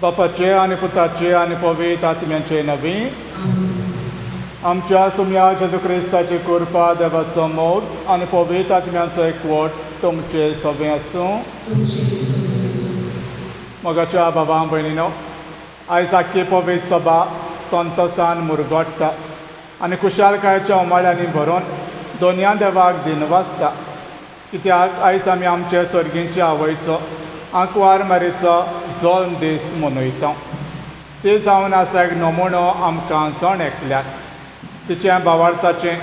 बापाचे आनी पुताचे आनी पवित्र आत्म्याचे नवी आमच्या सुम्या जेजू क्रिस्ताची कृपा देवाचो मोग आनी पवित्र आत्म्याचो एकवट तुमचे सगळे आसूं मोगाच्या बाबा भयणीनो, आयज आख्खी पवित्र सभा संतोशान मुरगोडटा आनी खुशालकायेच्या उमाळ्यांनी भरून दोनया देवाक दिनवासता. कित्याक आयज आमी आमचे सर्गींचे आवयचो आंकवार मारीचो जल्म दीस मनयता. ती जावन आसा एक नमुनो आमकां जण एकल्याक. तिचें भावार्थाचें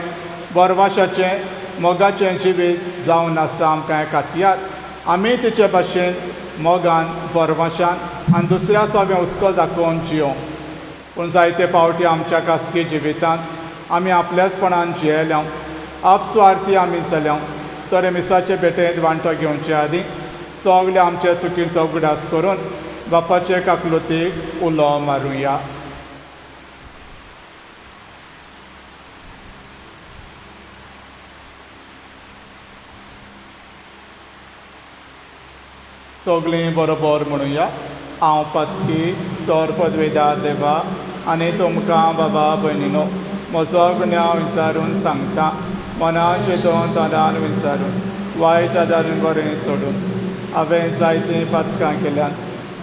बरवाशाचें मोगाचें जिवीत जावन आसा आमकां खात्यार आमी तिचे भाशेन मोगान बरवाशान आनी दुसऱ्या सगळें हुस्को दाखोवन जियो. पूण जायते फावटी आमच्या खासगी जिवितांत आमी आपल्याचपणान जियेल्या, आपस्वार्थी आमी जाल्या. तर मिसाचे भेटेंत वांटो घेवचे आदीं सगळे आमच्या चुकींचो उगडास करून बापाचे काकलुतीक उलो मारुया. सगळीं बरोबर म्हणुया. हांव पातकी सर पदवेदार देवा आनी तुमकां बाबा भयणीनो म्हजो गुन्यांव विचारून सांगता. मनान चिंतून तोंडान विचारून वायट आदारून बरें सोडून हांवें जायतीं पातकां केल्यात.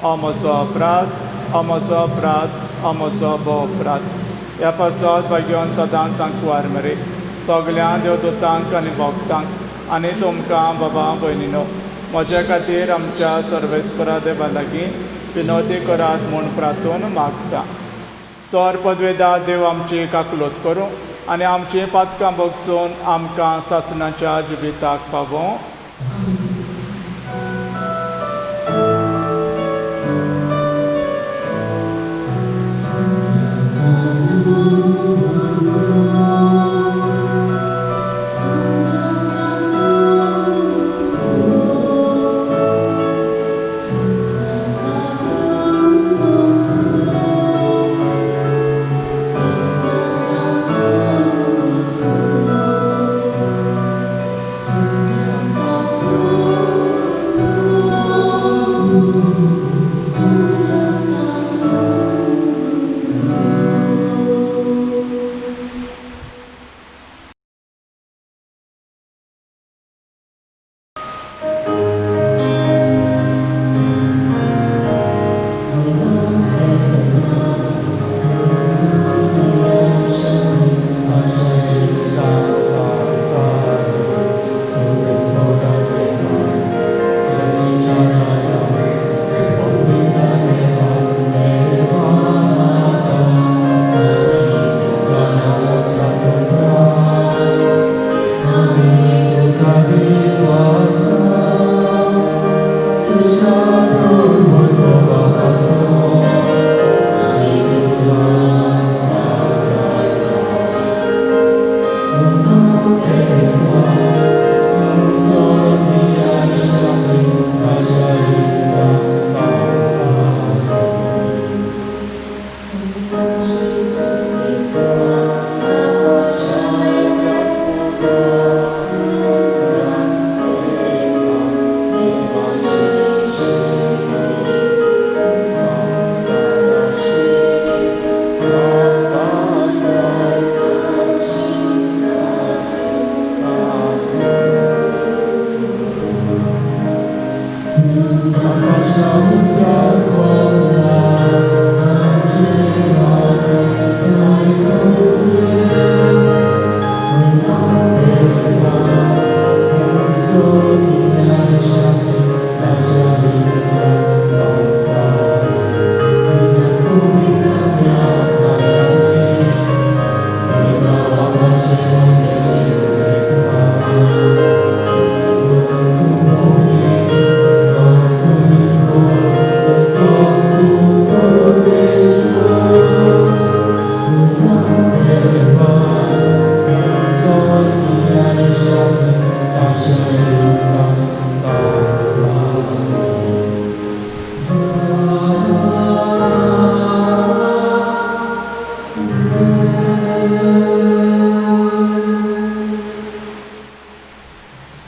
हो म्हजो अपराध, हो म्हजो अपराध, हो म्हजो भोव अपराध. ह्या पासत भाग्योन सदांच सांकवार मरे सगळ्या देवदूतांक आनी भक्तांक आनी तुमकां बाबा भयणीनो म्हजे खातीर आमच्या सर्वेस्परा देवा लागीं विनोदी करात म्हूण प्रार्थून मागता. सर पदवेदार देव आमची काकलूत करूं आनी आमची पातकां भोगसून आमकां सासणाच्या जिविताक पावों.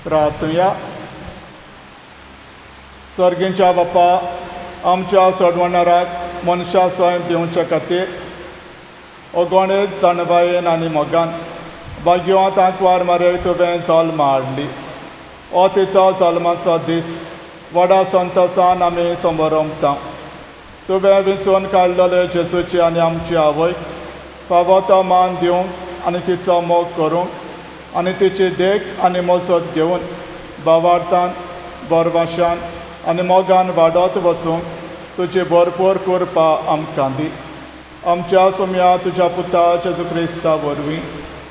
प्रार्थुया. सर्गींच्या बापा, आमच्या सोडवणाराक मनशा सैम दिवचे खातीर ओगोणेज जाणबायेन आनी मोगान भाग्यवंत आंकवार मारे तुवें जल्म हाडली. हो तिचो जल्माचो दीस व्हडा संतोशान आमी समोरमता. तुवें विंचून काडलेले जेजूची आनी आमची आवय फावो तो मान दिवंक आनी तिचो मोग करूंक आनी तिची देख आनी मजत घेवन भावार्थान बोरभाशान आनी मोगान वाडत वचूंक तुजी भरपूर कृपा आमकां दी. आमच्या सुम्या तुज्या पुता जेजू क्रिस्ता वरवीं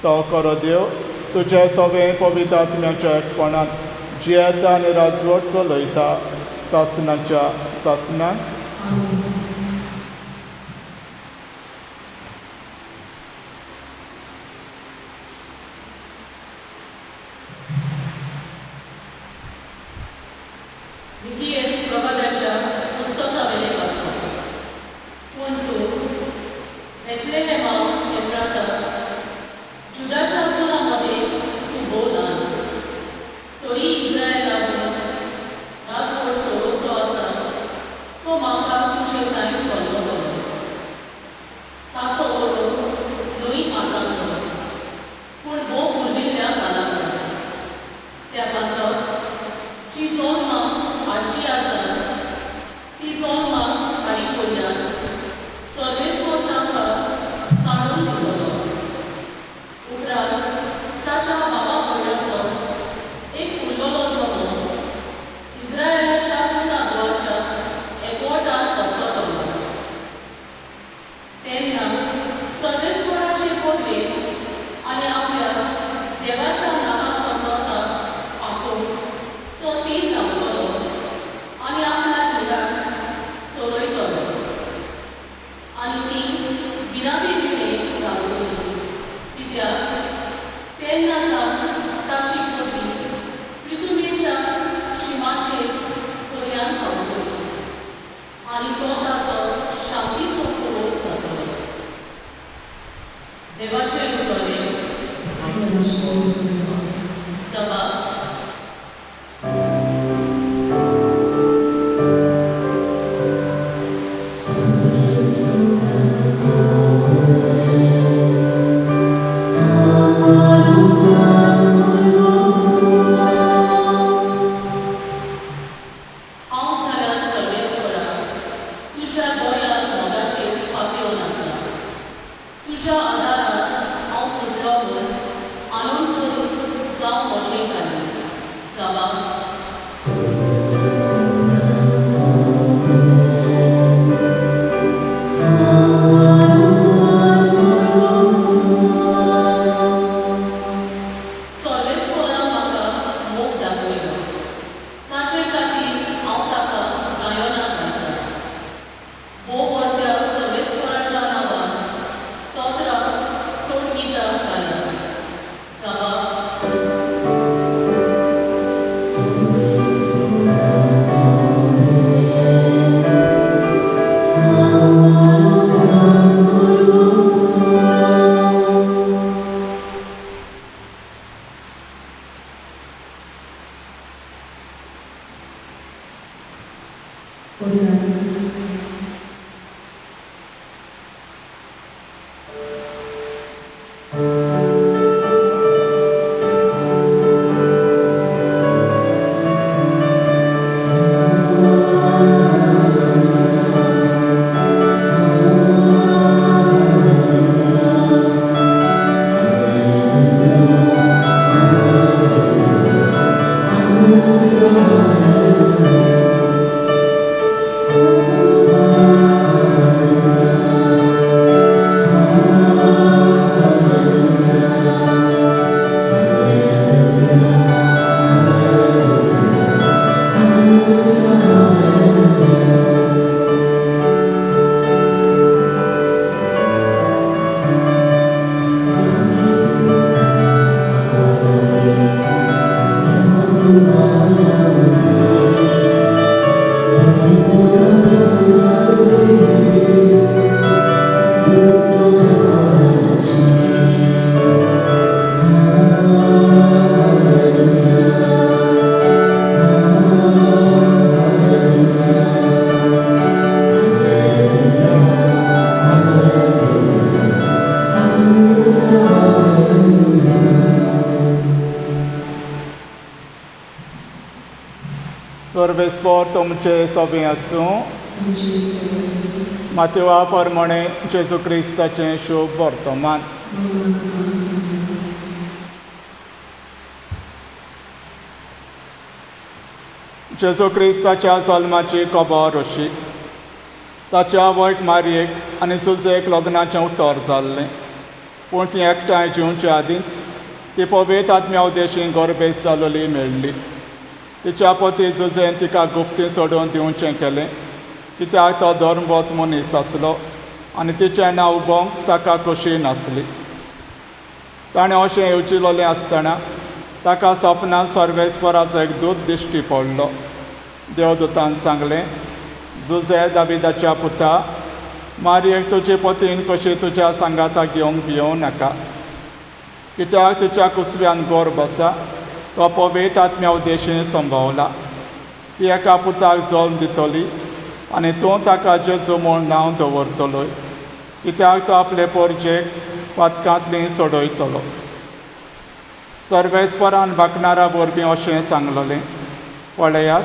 तो खरो देव तुजे सगळे पवित्र आत्म्याच्या एकपणान जियेता आनी राजवट चलयता सासणाच्या सासणान. सर्वेस्पर तुमचे सोबी आसूं मातेवा प्रमाणे जेजू क्रिस्ताचें शुभ वर्तमान. जेजू क्रिस्ताच्या जल्माची खबर अशी. ताच्या वैट मारयेक आनी सुजेक लग्नाचें उतर जाल्लें, पूण ती एकठांय जिवच्या आदींच ती पवित्र आत्म्या उदेशीं गर्भेस जालोली मेळ्ळी. तिच्या पती जुजेन तिका गुप्ती सोडून दिवचें केलें, कित्याक तो धर्मबोध मनीस आसलो आनी तिचें नांव उबोवंक ताका खोशी नासली. ताणें अशें येवजिल्लें आसतना ताका सपनांत सर्वेस्पराचो एक दूत दिश्टी पडलो. देवदूतान सांगलें, जुजे दाविदाच्या पुता, मारयेक तुजे पतीन कशी तुज्या सांगाताक घेवंक भियों नाका, कित्याक तुज्या कुसव्यान गर्भ आसा, तो पवित्र आत्म्या उदेशीं संभवला. ती एका पुताक जल्म दितली आनी तूं ताका जेजू म्हूण नांव दवरतलोय, कित्याक तो आपले पोरजेक पातकांतली सोडयतलो. सर्वेस्परान भाकणारा वरवीं अशें सांगलोलें, पळयात,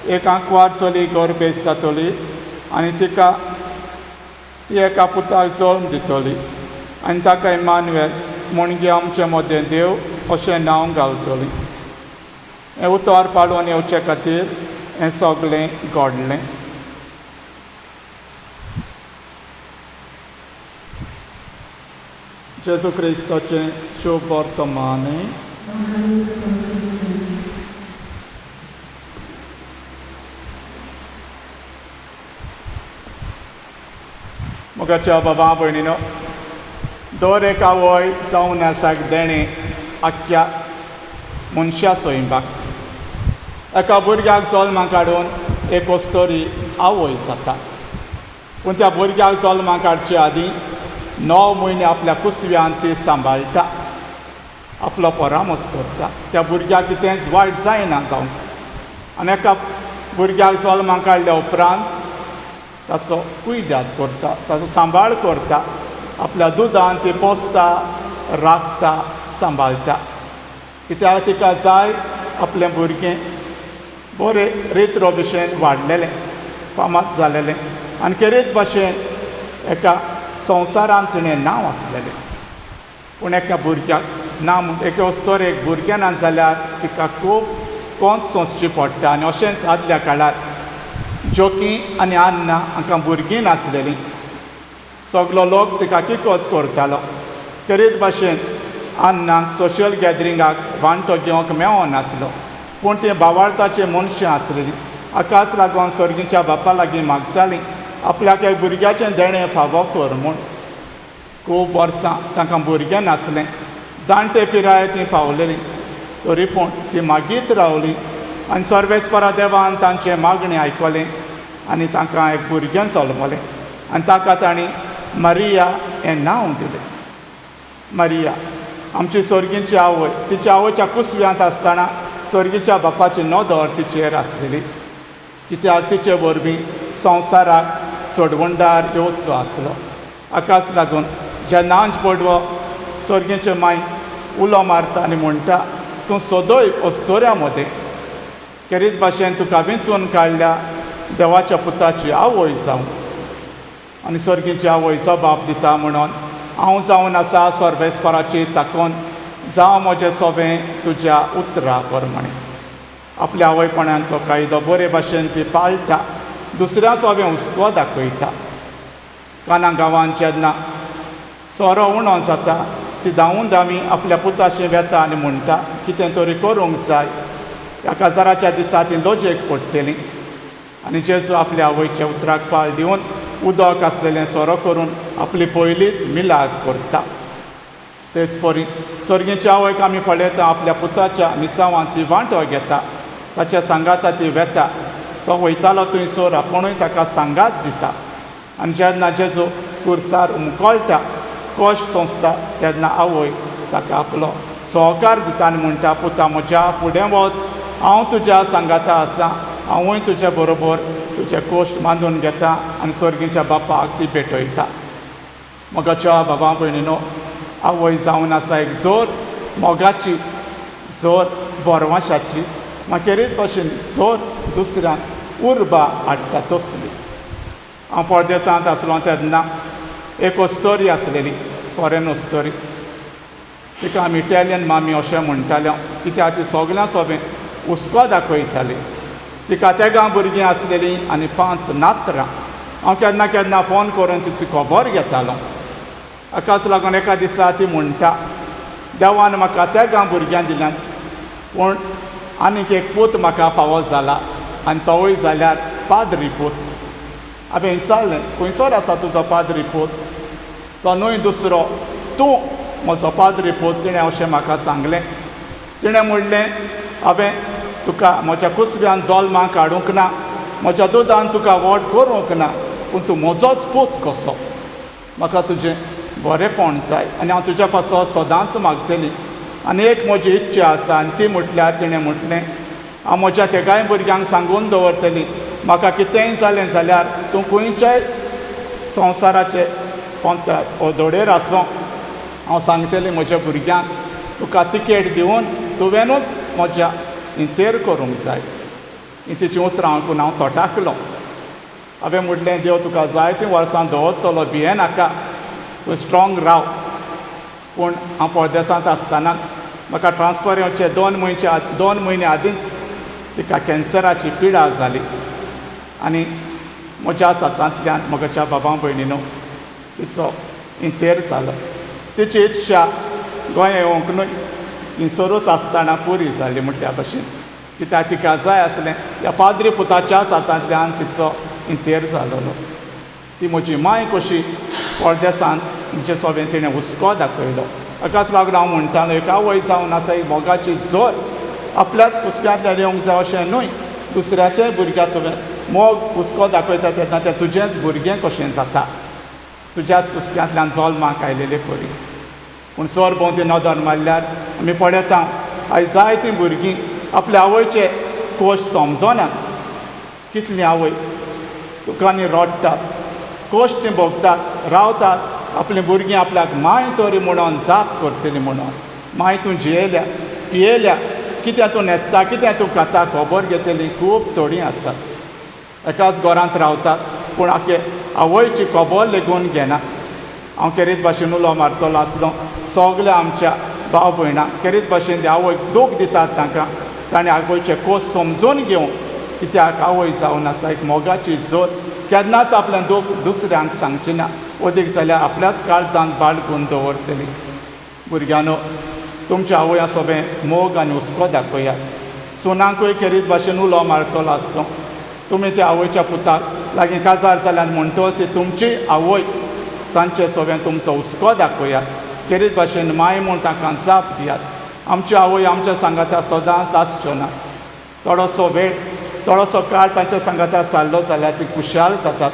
एक आंकवार चली गर्भेस जातली आनी तिका ती एका पुताक जल्म दितली आनी ताका इमानुएल म्हणजे आमचे मदें देव अशें नांव घालतली. हें उतर पाळून येवचे खातीर हें सगळें घडलें. जेजू क्रिस्ताचें शुभ वर्तमान. मोगाच्या बाबा भयणीनो, दर एका वय जावन आसाक देणे आख्या मनशा सैबाक. एका भुरग्याक जल्माक हाडून एक अस्तरी आवय जाता, पूण त्या भुरग्याक जल्माक हाडचे आदीं 9 म्हयने आपल्या कुसव्यान ती सांबाळटा, आपलो परामर्श करता. त्या भुरग्याक कितेंच वायट जायना जावं. आनी एका भुरग्याक जल्माक हाडल्या उपरांत ताचो कुयदाद करता, ताचो सांबाळ करता. आपल्या दुदान ती पोसता, राखता, सांबाळटा, कित्याक तिका जाय आपलें भुरगें बरे रित्रो भशेन वाडलेलें, फामाद जालेलें आनी खेरीत भाशेन एका संवसारांत तिणें नांव आसलेलें. पूण एका भुरग्याक नांव एका अस्तोरेक भुरगें ना जाल्यार तिका खूब कोंत सोंसची पडटा. आनी अशेंच आदल्या काळार जोकी आनी आन्ना हांकां भुरगीं नासलेलीं. सगलो लोक तिका किकोत करतालो. खेरीत भाशेन आन्नाक सोशियल गॅदरिंगाक वांटो घेवंक मेळनासलो, पूण ती बावार्थाची मनशां आसलेलीं. हाकाच लागून सर्गीच्या बापा लागीं मागतालीं आपल्याक एक भुरग्याचें देणें फावो कर म्हूण. खूब वर्सां तांकां भुरगें नासलें. जाणटे पिराये तीं पावलेलीं, तरी पूण ती मागीत रावलीं. आनी सर्वेस्परा देवान तांचें मागणें आयकलें आनी तांकां एक भुरगें जल्मलें आनी ताका तांणी मारिया हें नांव दिलें. मारिया आमची सर्गीची आवय. तिच्या आवयच्या कुसव्यांत आसतना सर्गीच्या बापाची नदर तिचेर आसलेली, कित्याक तिचे वरवीं संवसाराक सोडवणदार येवचो आसलो. हाकाच लागून जेन्ना अंज पडवो सर्गीचे माय उलो मारता आनी म्हणटा, तूं सदोय अस्तोऱ्या मदें खेरीत भाशेन तुका विंचून काडल्या देवाच्या पुताची आवय जावं. आनी सर्गीची आवय जबाब दिता म्हणून, हांव जावन आसा सर्वेस्पराची चाकोन, जावं म्हजें सोबें तुज्या उतरा प्रमाणें. आपल्या आवयपणांचो कायदो बरे भाशेन ती पाळटा, दुसऱ्या सोबें हुस्को दाखयता. काना गांवांत जेन्ना सोरो उणो जाता, ती धांवून धांवी आपल्या पुताशी वेता आनी म्हणटा कितें तरी करूंक जाय. ह्या काजाराच्या दिसा ती लोजेक पडटलीं आनी जेजू आपल्या आवयच्या उतराक पाळ दिवन उदक आसलेलें सोरो करून आपली पयलीच मिलाद करता. तेच परी सर्गीच्या आवयक आमी पळयता आपल्या पुताच्या मिसांवान ती वांटो घेता, ताच्या सांगाता ती वेता. तो वयतालो थंयसर आपुणूय ताका सांगात दिता. आनी जेन्ना जेजू कुर्सार उमकळटा, कश्ट सोंसता, तेन्ना आवय ताका आपलो सहकार दिता आनी म्हणटा, पुता म्हज्या फुडें वच, हांव तुज्या सांगाता आसा, हांवूय तुजे बरोबर तुजे कश्ट बांदून घेता आनी सर्गीच्या बापाक ती भेटयता. मोगाच्या बाबा भयणीनो, आवय जावन आसा एक जोर मोगाची, जोर बोरवाशाची, मागीर भाशेन जोर दुसऱ्यांक उर्बा हाडटा तसली. हांव परदेसांत आसलो तेन्ना एक स्टोरी आसलेली, फॉरेन स्टोरी. तिका आमी इटालियन मामी अशें म्हणटाले, कित्याक ती सगळ्यां सोबे हुस्को दाखयताली. तिका तेगा भुरगीं आसलेलीं आनी 5 नातरां. हांव केन्ना केन्ना फोन करून तिची खबर घेतालो. हाकाच लागून एका दिसा ती म्हणटा, देवान म्हाका तेगा भुरग्यां दिल्यात, पूण आनीक एक पूत म्हाका फावो जाला आनी तोवूय जाल्यार पाद्री पूत. हांवें विचारलें, खंयसर आसा तुजो पाद्री पूत? तो न्हय दुसरो, तूं म्हजो पाद्री पूत. तिणें अशें म्हाका सांगलें. तिणें म्हणलें, हांवें तुका म्हज्या कुसब्यान जल्माक हाडूंक ना, म्हज्या दुदान तुका व्हड करूंक ना, पूण तूं म्हजोच पूत कसो. म्हाका तुजें बरेंपण जाय आनी हांव तुज्या पासो सदांच मागतलीं. आनी एक म्हजी इच्छा आसा, आनी ती म्हटल्यार, तिणें म्हटलें, हांव म्हज्या तेगाय भुरग्यांक सांगून दवरतलीं, म्हाका कितेंय जालें जाल्यार तूं खंयच्याय संवसाराचे ओदोडेर आसूं, हांव सांगतलें म्हज्या भुरग्यांक, तुका तिकेट दिवन तुवेंनूच म्हज्या इंतेर करूंक जाय. ही तिचीं उतरां आयकून हांव तोटाकलो. हांवें म्हटलें, देव तुका जायतीं वर्सां दवरतलो, भियें नाका, तूं स्ट्रोंग राव. पूण हांव परदेसांत आसतना म्हाका ट्रान्सफर येवचे 2 म्हयने आदींच तिका कॅन्सराची पिडा जाली आनी म्हज्या साथांतल्यान म्हज्या बाबा भयणीनो तिचो इंतेर जालो. तिची इच्छा गोंया येवंक न्हय, थिंगसरूच आसतना पुरी जाली म्हटल्या भशेन. कित्याक तिका जाय आसलें ह्या पाद्री पुताच्याच हातांतल्यान तिचो इंतेर जालोलो. ती म्हजी मांय कशी परदेसांत म्हणजे सोबें तिणें हुस्को दाखयलो. हाकाच लागून हांव म्हणटालो, एक आवय जावन आसा ही मोगाची जोर. आपल्याच कुसक्यांतल्यान येवंक जाय अशें न्हय, दुसऱ्याच्याय भुरग्याक तुवें मोग हुस्को दाखयता तेन्ना तें तुजेंच भुरगें कशें जाता. तुज्याच कुसक्यांतल्यान जल्माक आयलेलें परी. पूण चोर भोंवती नदर मारल्यार आमी पळयता, आयज जायतीं भुरगीं आपल्या आवयचे कोश समजनात. कितलीं आवय दुकानी रडटात, कोश तीं भोगतात, रावतात. आपलीं भुरगीं आपल्याक मांय तरी म्हणून जाप करतलीं म्हणून. मांय तूं जियेल्या, पियेल्या, कितें तूं न्हेसता, कितें तूं खाता खबर घेतलीं खूब थोडीं आसात. एकाच घरांत रावतात, पूण आखे आवयची खबर लेगून घेनात. हांव केरीत भाशेन उलो मारतलो आसलो सगल्या आमच्या भाव भयणांक, केरीत भाशेन आवयक दूख दितात तांकां. ताणें आवयचे कोस समजून घेवं, कित्याक आवय जावन आसा एक मोगाची जोर. केन्नाच आपलें दूख दुसऱ्यांक सांगची ना, अदीक जाल्यार आपल्याच काळजांत बाळगून दवरतली. भुरग्यांनो, तुमच्या आवया सोबें मोग आनी हुस्को दाखयात. सुनांकूय केरीत भाशेन उलो मारतलो आसतो. तुमी त्या आवयच्या पुताक लागीं काजार जाल्यार म्हणटोच ती तुमची आवय, तांचे सोबें तुमचो हुस्को दाखयात. केरीत भाशेन मांय म्हूण तांकां जाप दियात. आमची आवय आमच्या सांगाता सदांच आसच्यो ना. थोडोसो वेळ, थोडोसो काळ तांच्या सांगाता सारलो जाल्यार ती खुशाल जातात.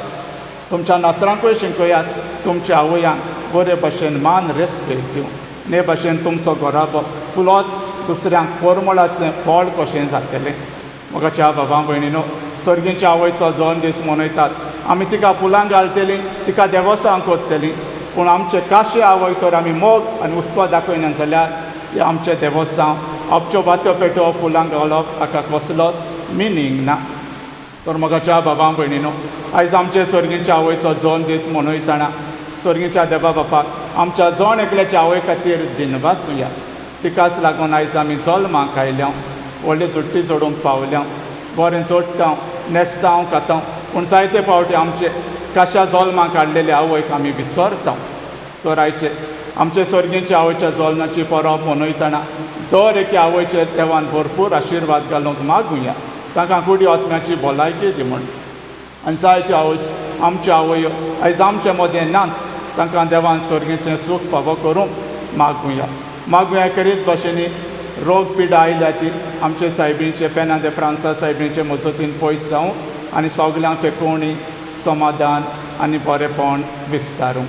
तुमच्या नातरांकूय शिकयात तुमच्या आवयांक बरे भाशेन मान रेस्पेद दिवं. हे भाशेन तुमचो घोराबो फुलोत दुसऱ्यांक परमळाचें फळ कशें जातलें. म्हज्या बाबा भयणीनो, सर्गीच्या आवयचो जल्मदीस मनयतात. आमी तिका फुलां घालतलीं, तिका देवसां करतलीं. पूण आमचे काशे आवय तर आमी मोग आनी हुस्को दाखयना जाल्यार हे आमचे देवसां, आपच्यो बात्यो पेटोवप, फुलां घालप, हाका कसलोच मिनींग ना. तर म्हज्या बाबा भयणीनो, आयज आमचे सर्गीच्या आवयचो जल्मदीस मनयतना सर्गीच्या देवा बापाक आमच्या जण एकल्याच्या आवय खातीर दिनवासुया. तिकाच लागून आयज आमी जल्माक आयल्या, व्हडली जुट्टी जोडूंक पावल्या, बरें जोडटा, न्हेसता, खाता. पूण जायते फावटी आमचे काशा जल्माक हाडलेले आवयक आमी विसरता. तर आयचे आमचे सर्गीच्या आवयच्या जल्माची परब मनयतना दर एके आवयचे देवान भरपूर आशिर्वाद घालूंक मागुया, तांकां कुडी आत्म्याची भलायकी दी म्हण. आनी जायत्यो आवय आमच्यो आवयो आयज आमचे मदें नात, तांकां देवान सर्गीचें सूख फावो करूंक मागुया. करीत भाशेनी रोग पिडा आयल्या ती आमचे सायबींचे पेनांदे फ्रांसा सायबींचे मजतीन पयस जावं आनी सगल्यांक पेकोवणी, समाधान आनी बरेंपण विस्तारूं.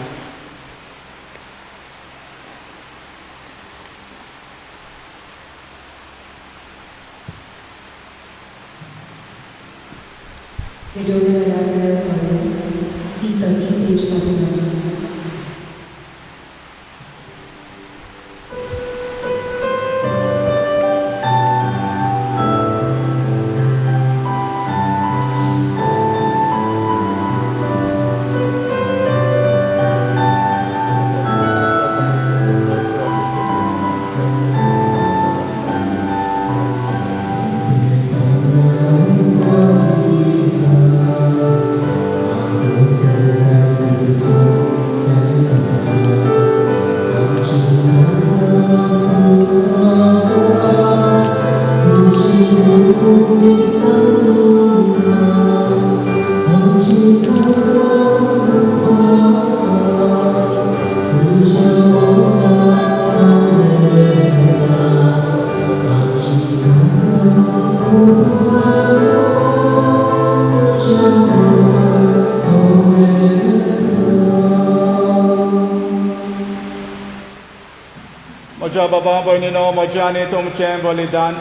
म्हज्या बाबा भयणीनो, म्हजें आनी तुमचें बलिदान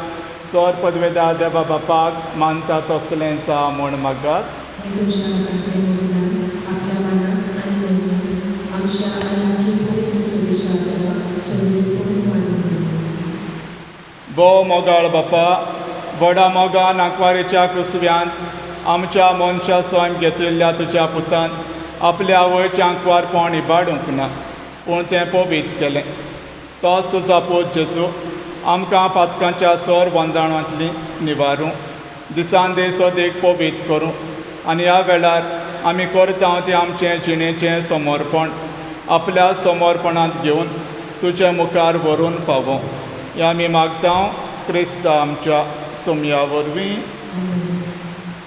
सर पदवेदार देवा बापाक मानता तसलेंच म्हूण मागात. हे तुमच्या हातांतलें बलिदान आपल्या मनाक आनी महिमेक आमच्या अनाकी पवित्र सुविचाराक सोयीस्कर मानून घेवं. भोव मोगाळ बापा, व्हडा मोगान आंकवारीच्या कुसव्यांत आमच्या मनशा स्वयं घेतिल्ल्या तुज्या पुतान आपल्या आवयचें आंकवारपण इबाडूंक ना, पूण तें पबीत केलें. तोच तुजो पूत जेजू आमकां पातकांच्या सर वंदाणांतली निवारूं, दिसान दीस अदीक पबीत करूं आनी ह्या वेळार आमी करता तें आमचें जिणेचें समर्पण आपल्या समर्पणांत घेवन तुजे मुखार व्हरून पावों. हें आमी मागता क्रिस्त आमच्या सुमया वरवीं.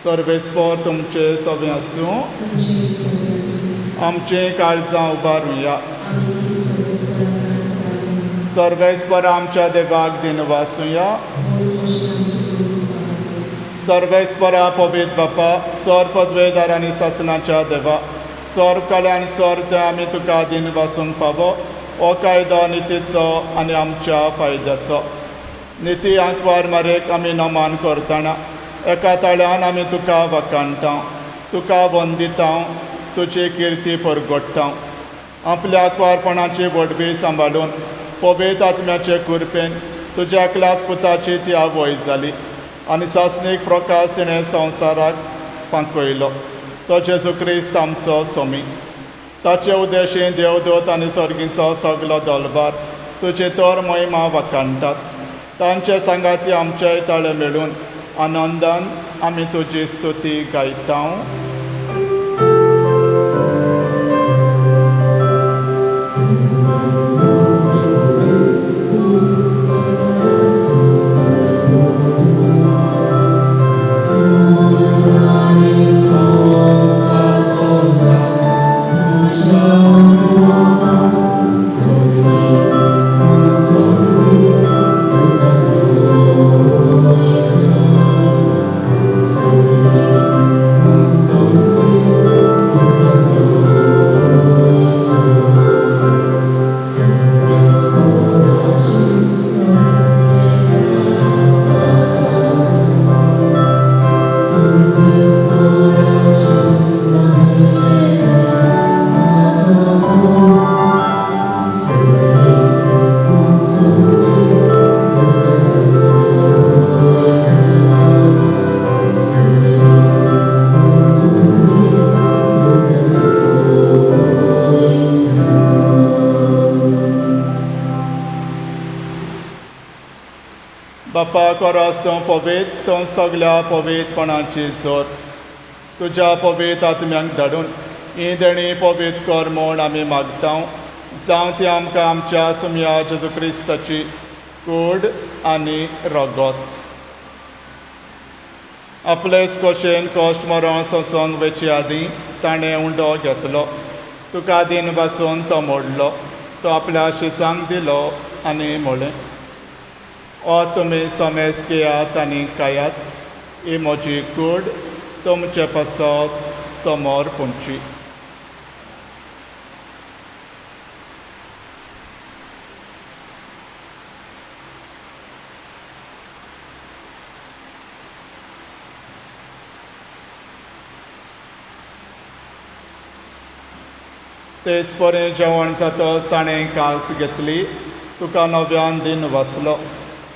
सर्वेस्पर तुमचे सवें आसूं, तुमचे सोय आसूं. आमचें काळजां उबारुया. आमी सर्वेस्पराक उबारलें. सर्वेस्पर आमच्या देवाक दिनवासुया. वयर कश्टांत करून पावो. सर्वेस्परा पबीत बापा, सर पदवेदार आनी शासनाच्या देवा, सर कल्याण सर तें आमी तुका दिनवासूंक फावो. हो कायदो नितीचो आनी आमच्या फायद्याचो. निती आंकवार मारेक आमी नमान करतना एका ताळ्यान आमी तुका वखाणटा, तुका वंदिता, तुजी किर्ती परगट्टा. आपल्या आंकवारपणाची वडवी सांबाळून पबीत आत्म्याचे कुरपेन तुज्या एकल्याच पुताची ती आवय जाली आनी सासणीक प्रकाश तिणें संवसाराक पांकयलो. तो जेजू क्रिस्त आमचो सोमी. ताचे उद्देशीं देवदूत आनी सर्गीचो सगलो दलबार तुजी तर महिमा वखाणटात. तांचे सांगाती आमचेय ताळे मेळून आनंदान आमी तुजी स्तुती गायता. बापा कोरोस तूं पबीत, तूं सगल्या पबीतपणाची जोर तुज्या पबीत आत्म्यांक धाडून ही देणी पबीत कर म्हूण आमी मागता. जावं ती आमकां आमच्या सुमया जेजू क्रिस्ताची कूड आनी रगत. आपलेच कशेन कश्ट मरण सोंसोन वेची आदीं ताणें उंडो घेतलो. तुका दिन वासून तो मोडलो. तो आपल्या शिसांक दिलो आनी म्हळें, ओ तुमी समेज घेयात आनी खायात, ही म्हजी कूड तुमचे पासत समोर पुंची. तेच परें जेवण जातच ताणें कास घेतली. तुका नव्यान दिन वाचलो.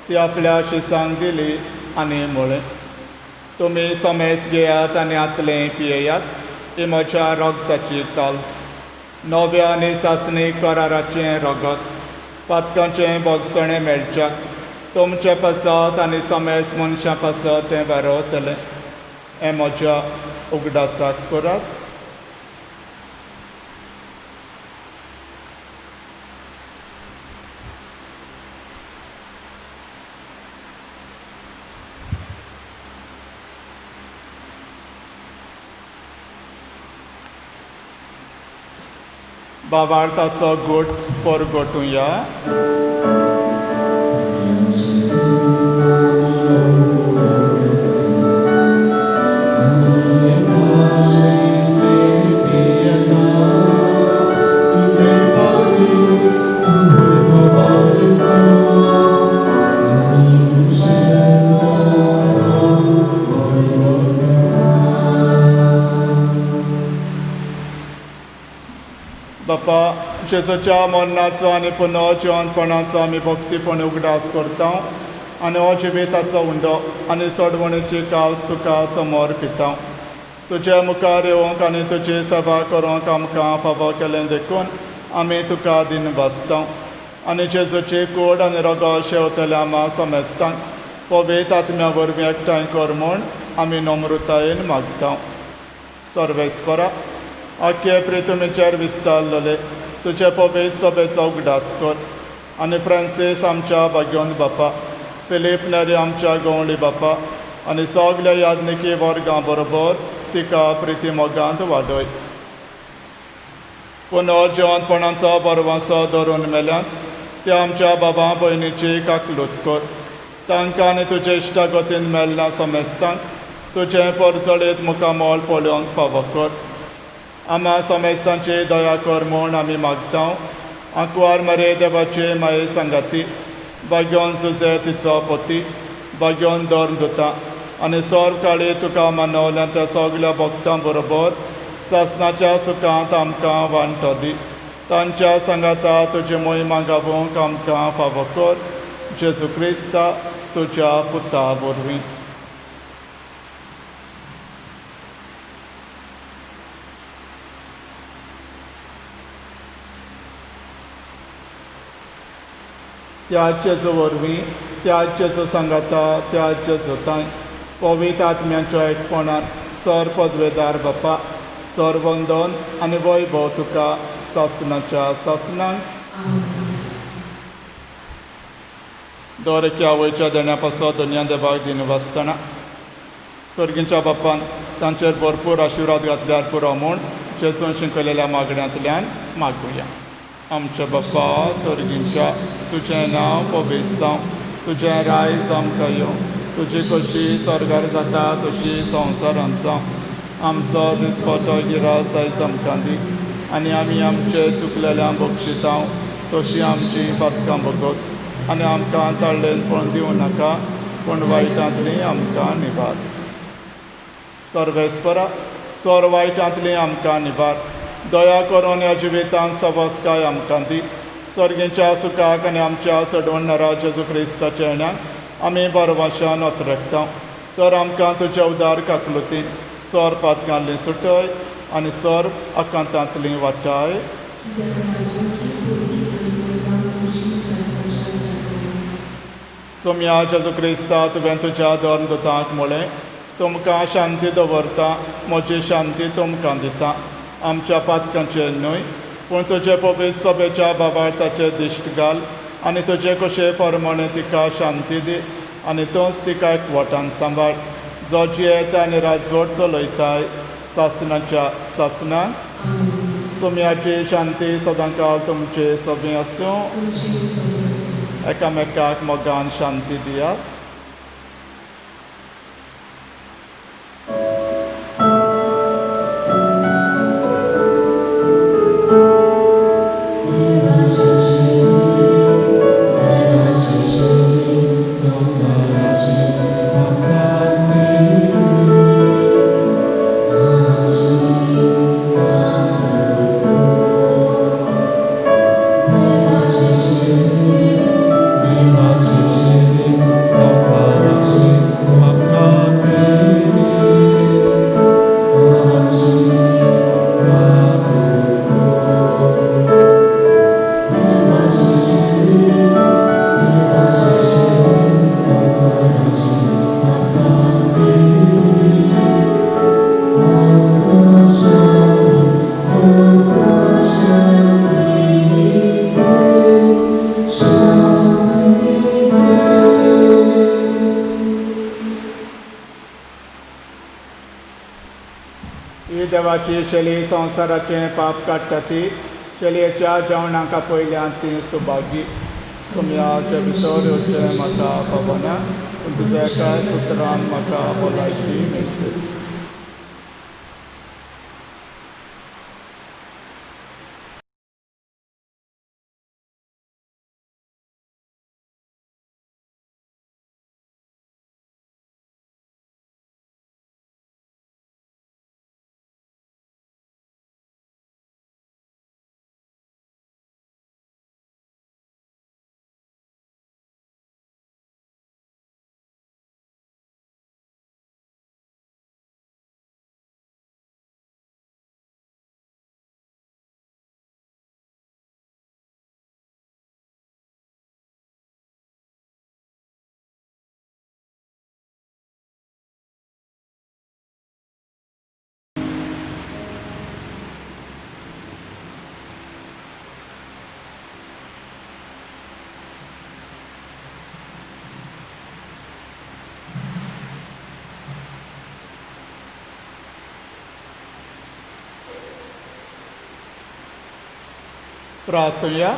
ती आपल्या शिसांक दिली आनी म्हळें, तुमी समेज घेयात आनी आतलें पियेयात, ही म्हज्या रगताची काल्स. नव्या आनी सासणी कराराचें रगत पातकांचें भोगसणें मेळच्याक तुमचे पासत आनी समेज मनशां पासत तें वारवतलें. हें म्हज्या उगडासाक करात. बाबार्थाचो गोट परगटुया. बापा, जेजूच्या मरणाचो आनी पुनर्जिवनपणाचो आमी भक्तीपण उगडास करता आनी हो जिविताचो उंडो आनी सोडवणेची कावज तुका समर्पिता. तुजे मुखार येवंक आनी तुजी सेवा करूंक आमकां फावो केलें देखून आमी तुका दिन बसता आनी जेजूची कूड आनी रगत शेवतले आमा समेस्तां पवित्र आत्म्या वरवीं एकठांय कर म्हूण आमी नम्रतायेन मागता. सर्वेस्परा, आख्खे प्रितुमेचेर विस्तारलेले तुजे पवित्र सभेचो उगडास कर आनी फ्रांसीस आमच्या भाग्योन बापा, फिलीप नेरी आमच्या गवळी बापा आनी सगल्या यादनिकी वर्गां बरोबर तिका प्रिती मोगांत वाडय. पुनर्जिवनपणाचो बरवासो धरून मेल्यांत त्या आमच्या बाबा भयणीची काकलूत कर. तांकां आनी तुजे इश्टागतीन मेल्ल्या समेस्तांक तुजें परजळीत मुखामोल पळोवंक फावो कर. आमा समेस्तांची दया कर म्हूण आमी मागता. आंकवार मरे देवाचे माये सांगाती, भाग्योन सुजे तिचो पती, भाग्योन धर्म दुता आनी सोर काळी तुका मानवल्या त्या सगल्या भक्तां बरोबर सासणाच्या सुखांत आमकां वांटो दी. तांच्या सांगाता तुजी मोहिमा गावूंक आमकां फावो कर. जेजू क्रिस्ता तुज्या पुता वरवीं. त्याच जेजू वरवीं, त्याच जेजू सांगाता, त्याच जेजू तांय पवित्र आत्म्याच्या एकपणान सर पदवेदार बापा, सर वंदन आनी वैभव तुका सासणाच्या सासणांक. दरेक्या वयच्या देण्या पासो दुनिया देवाक दिन वासतना सर्गींच्या बापान तांचेर भरपूर आशिर्वाद घातल्यार पुरो म्हूण जेजून शिकयलेल्या मागण्यांतल्यान मागुया. आमचे बापा सर्गींच्या, तुजें नांव पवित्र जावं, तुजें रायज आमकां येवं, तुजी कशी स्वर्गार जाता तशी संवसारांत जावं. आमचो दिसपतो गिरास आयज आमकां दी आनी आमी आमचे चुकलेल्यांक बक्षिता तशी आमची पातकां भोगत आनी आमकां ताळ्ळेन पळोवन दिवं नाका, पूण वायटांतली आमकां निबार. सर्वेस्परा, सोर वायटांतली आमकां निबार. दया करून ह्या जिवितांत सवस्काय आमकां दी. सर्गींच्या सुखाक आनी आमच्या सडवणणारा जेजू क्रिस्ताच्या येण्याक आमी बरवाशान वतरेकता. तर आमकां तुज्या उदार काकलुतीन सोर पातकांतली सुटय आनी सोर आकांतांतली वाटाय. सोम्या जेजू क्रिस्ता, तुवें तुज्या धर्म दुतांक म्हळें, तुमकां शांती दवरता, म्हजी शांती तुमकां दिता. आमच्या पातकांचेर न्हय, पूण तुजे पवित्र सभेच्या बाबार्थाचेर दिश्ट घाल आनी तुजे कशे परमणे तिका शांती दी आनी तोच तिका एकवटान सांबाळ, जो जियेता आनी राजवट चलयताय सासणाच्या सासणान. सोम्याची शांती सदांकाळ तुमचे सभे आसूं. एकामेकाक मोगान शांती दियात. देवाची शैली संवसाराचें पाप काडटा ती चलयेच्या जेवणाका पयल्यान ती सुभागी सुमयाच्या भितर येवचें म्हाका खबना पूण तुज्या कांय पुत्रान म्हाका भलायकी मेळटली. प्रार्थया.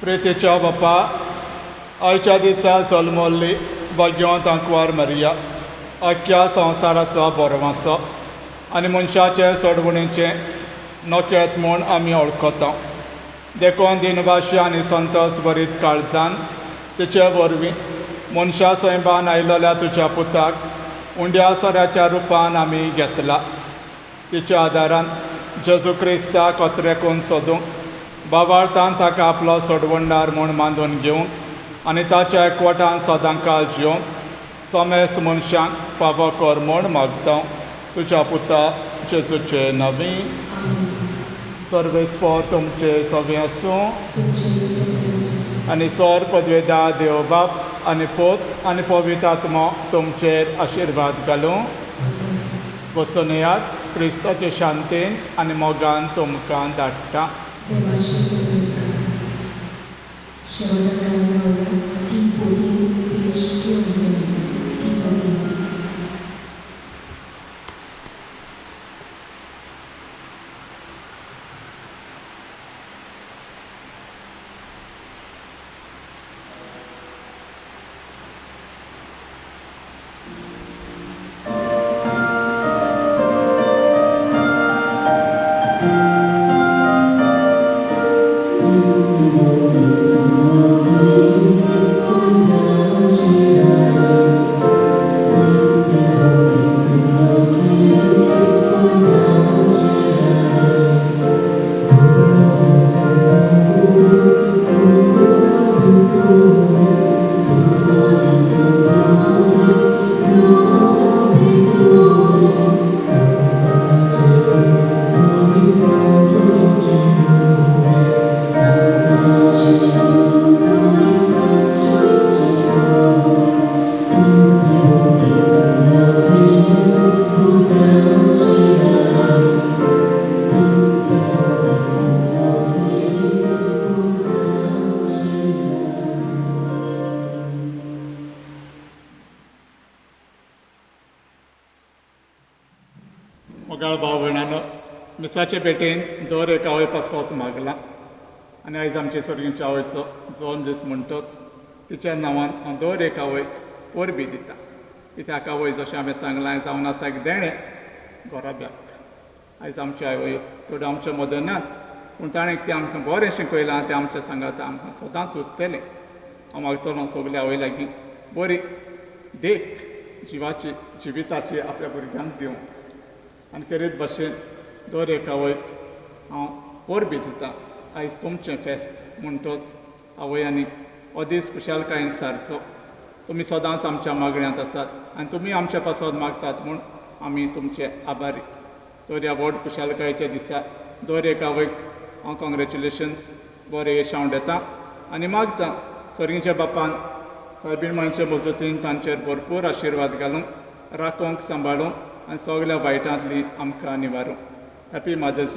प्रेतेच्या बापा, आयच्या दिसा जल्मल्ली भाग्यवंत आंकवार मरिया अख्ख्या संवसाराचो बरवासो आनी मनशाचे सडवणीचें नखेत म्हूण आमी वळखता. देखून दिनवाशी आनी संतोश भरीत काळजान तिचे वरवीं मनशा सैबान आयिल्ल्या तुज्या पुताक उंड्या सोऱ्याच्या रुपान आमी घेतला. तिच्या आदारान जेजू क्रिस्ताक अत्रेकून सोदूंक बाबार्थान ताका आपलो सोडवणदार म्हूण मानून घेवंक आनी ताच्या एकवटान सदांकाळ जिवंक समेस्त मनशांक फावो कर म्हूण मागता. तुज्या पुता जेजूचे नवी. सर्वेस्पो तुमचे सगळे आसूं आनी सर पदवेदा देव बाप आनी पोत आनी पवित्र आत्मो तुमचेर आशिर्वाद घालूं. वचून येयात. क्रिस्ताचे शांतेन आनी मोगान तुमकां धाडटा. मोगाळ भाव भयणानो, मिसाचे भेटेन दर एक आवय पासत मागला आनी आयज आमचे सर्गींच्या आवयचो जल्म दीस म्हणटोच तिच्या नांवान हांव दर एक आवयक परबी दिता. कित्याक आवय जशें हांवें सांगलां आयज हांव आसा एक देणें गोराब्याक. आयज आमचे आवय थोड्यो आमचे मदनात पूण ताणें कितें आमकां बरें शिकयलां तें आमच्या सांगात आमकां सदांच उरतलें. हांव मागतलों सगल्या आवय लागीं बरी देख जिविताची आपल्या भुरग्यांक दिवंक आनी करीत भाशेन दर एक आवयक हांव परबी दिता. आयज तुमचें फेस्त म्हणटोच आवयांनी हो दीस खुशालकायेन सारचो. तुमी सदांच आमच्या मागण्यांत आसात आनी तुमी आमच्या पासत मागतात म्हूण आमी तुमचे आभारी. तर ह्या व्हड खुशालकायेच्या दिसा दर एक आवयक हांव कॉंग्रेच्युलेशन्स बरें यश हांव दितां आनी मागतां सर्गीच्या बापान सायबीण मांचे मजतीन तांचेर भरपूर आशिर्वाद घालूंक राखोंक सांबाळूंक आनी सगल्या वायटांतली आमकां निवारूंक. Happy mother's